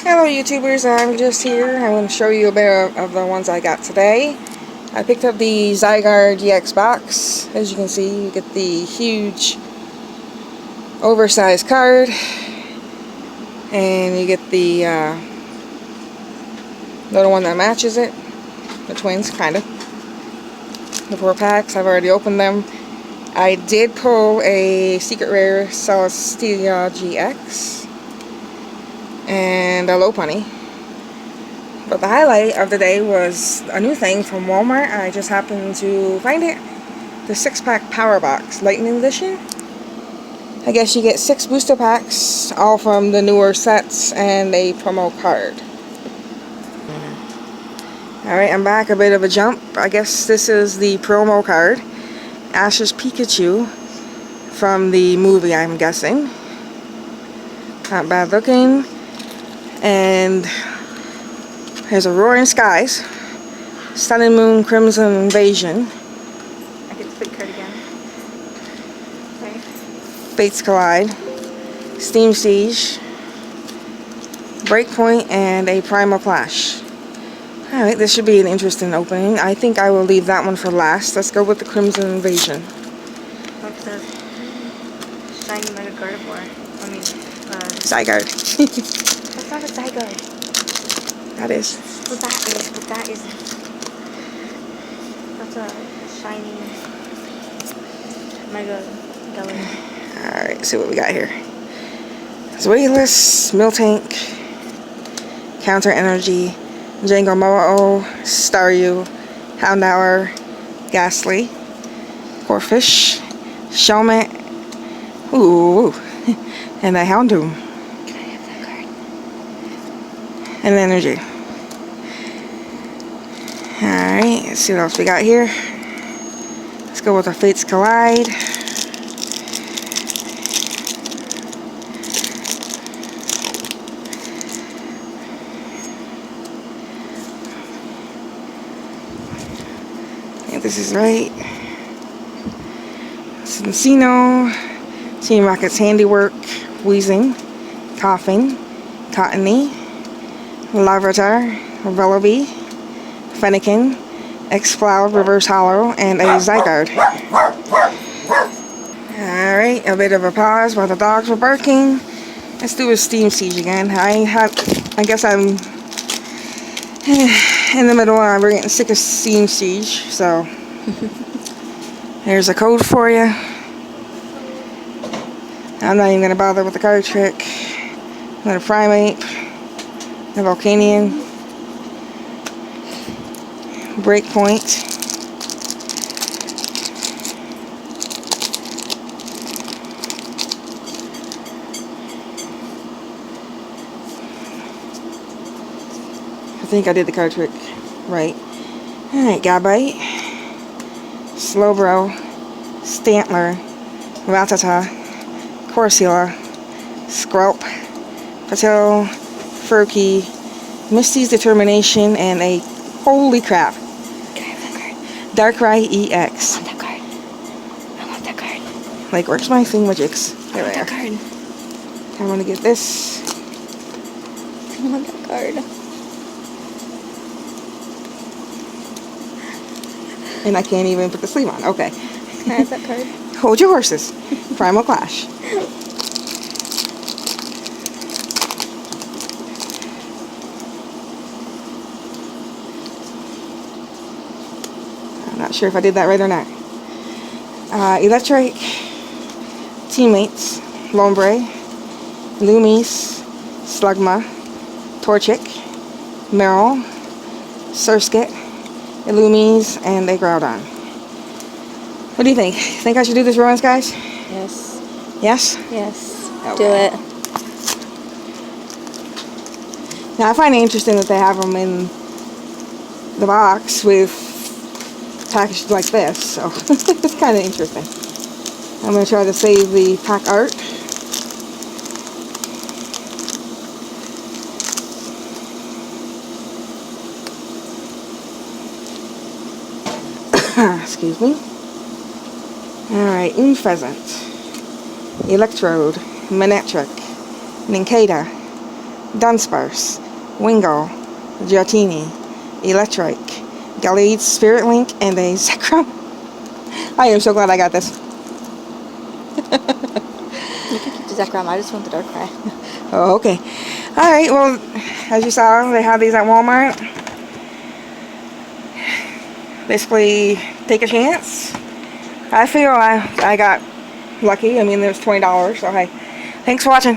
Hello YouTubers, I'm just here. I'm going to show you a bit of the ones I got today. I picked up the Zygarde EX box. As you can see, you get the huge oversized card, and you get the little one that matches it. The twins, kind of. The 4 packs, I've already opened them. I did pull a secret rare Celestia GX and a Lopunny. But the highlight of the day was a new thing from Walmart. I just happened to find it. The 6-pack Power Box Lightning Edition. I guess you get 6 booster packs, all from the newer sets, and a promo card. Alright, I'm back. A bit of a jump. I guess this is the promo card. Ash's Pikachu from the movie, I'm guessing. Not bad looking. And here's a Roaring Skies, Sun and Moon Crimson Invasion. I get the big card again. Okay. Fates Collide, Steam Siege, Breakpoint, and a Primal Clash. Alright, this should be an interesting opening. I think I will leave that one for last. Let's go with the Crimson Invasion. What's the shiny Mega Gardevoir? I mean, Zygarde. that's not a Zygarde. That is. Well, that is, but that isn't. That's a shiny Mega Gallery. Alright, see what we got here. Zweilous, Miltank, Counter Energy, Django Moo, Staryu, Houndour, Ghastly, Corphish, Shelmet, ooh, and a Houndoom. Can I have that card? And Energy. Alright, let's see what else we got here. Let's go with our Fates Collide. I think this is right. Cincino, Team Rocket's Handiwork, Weezing, Coughing, Cottony, Larvitar, Vellaby, Fennekin, X-Cloud, Reverse Hollow, and a Zygarde. Alright, a bit of a pause while the dogs were barking. Let's do a Steam Siege again. I guess I'm in the middle. I'm getting sick of Steam Siege, so here's a code for you. I'm not even going to bother with the card trick. I'm going to Primeape, a Volcanion, Breakpoint, I think I did the card trick right. Alright, Gabite, Slowbro, Stantler, Rattata, Corselia, Skrelp, Patel, Furky, Misty's Determination, and a holy crap, Can I have that card? Darkrai EX. I want that card. I want that card. Like, where's my thingamajigs? There I they want that are. card. I want to get this. I want that card. And I can't even put the sleeve on. Okay. Can I have that card? Hold your horses. Primal Clash. I'm not sure if I did that right or not. Electric, Teammates, Lombre, Loomies, Slugma, Torchic, Meryl, Surskit, Illumies, and a Groudon. What do you think? Think I should do this Rowan Skies? Yes. Yes? Yes. Okay. Do it. Now I find it interesting that they have them in the box with packaged like this, so it's kind of interesting. I'm going to try to save the pack art. Excuse me. Alright, Unpheasant, Electrode, Manectric, Nincada, Dunsparce, Wingo, Giotini, Electric, Gallade, Spirit Link, and a Zekrom. I am so glad I got this. You can keep the Zekrom. I just want the Darkrai. Oh, okay. Alright, well, as you saw, they have these at Walmart. Basically, take a chance. I feel I got lucky. I mean, there's $20, so hey. Thanks for watching.